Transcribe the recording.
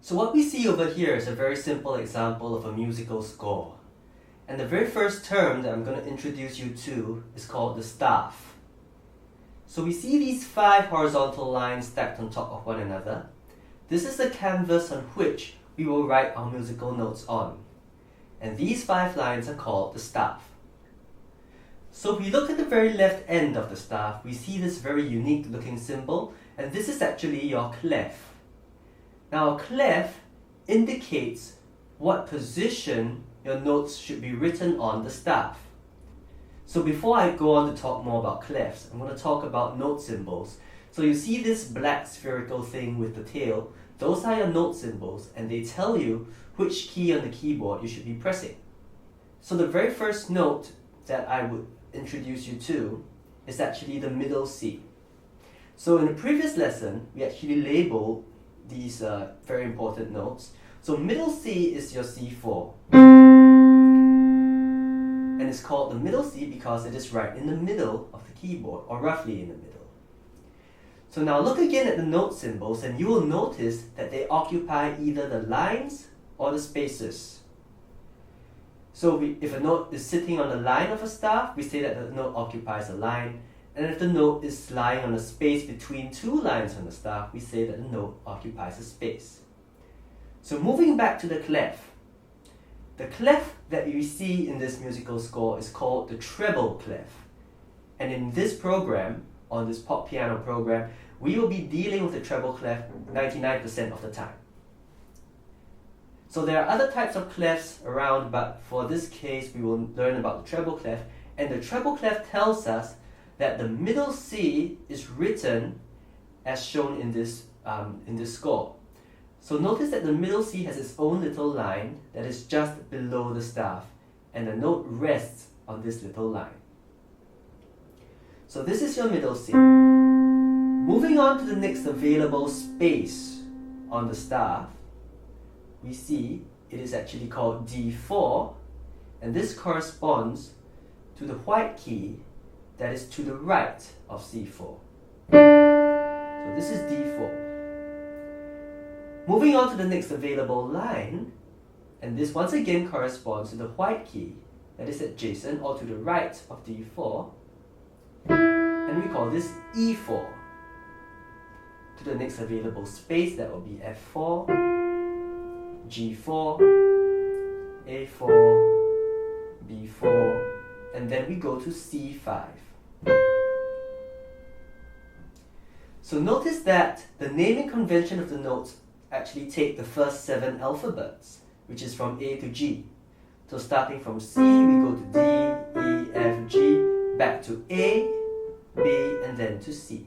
So what we see over here is a very simple example of a musical score. And the very first term that I'm going to introduce you to is called the staff. So we see these 5 horizontal lines stacked on top of one another. This is the canvas on which we will write our musical notes on. And these 5 lines are called the staff. So if we look at the very left end of the staff, we see this very unique looking symbol, and this is actually your clef. Now a clef indicates what position your notes should be written on the staff. So before I go on to talk more about clefs, I'm going to talk about note symbols. So you see this black spherical thing with the tail, those are your note symbols, and they tell you which key on the keyboard you should be pressing. So the very first note that I would introduce you to is actually the middle C. So in the previous lesson, we actually labeled these very important notes. So middle C is your C4. And it's called the middle C because it is right in the middle of the keyboard, or roughly in the middle. So now look again at the note symbols and you will notice that they occupy either the lines or the spaces. So if a note is sitting on the line of a staff, we say that the note occupies a line. And if the note is lying on a space between 2 lines on the staff, we say that the note occupies a space. So moving back to the clef. The clef that you see in this musical score is called the treble clef. And in this program, on this pop piano program, we will be dealing with the treble clef 99% of the time. So there are other types of clefs around, but for this case we will learn about the treble clef. And the treble clef tells us that the middle C is written as shown in this score. So notice that the middle C has its own little line that is just below the staff, and the note rests on this little line. So this is your middle C. Moving on to the next available space on the staff, we see it is actually called D4, and this corresponds to the white key that is to the right of C4. So this is D4. Moving on to the next available line, and this once again corresponds to the white key that is adjacent or to the right of D4, and we call this E4. To the next available space, that will be F4, G4, A4, B4, and then we go to C5. So notice that the naming convention of the notes actually take the first 7 alphabets, which is from A to G. So starting from C, we go to D, E, F, G, back to A, B, and then to C.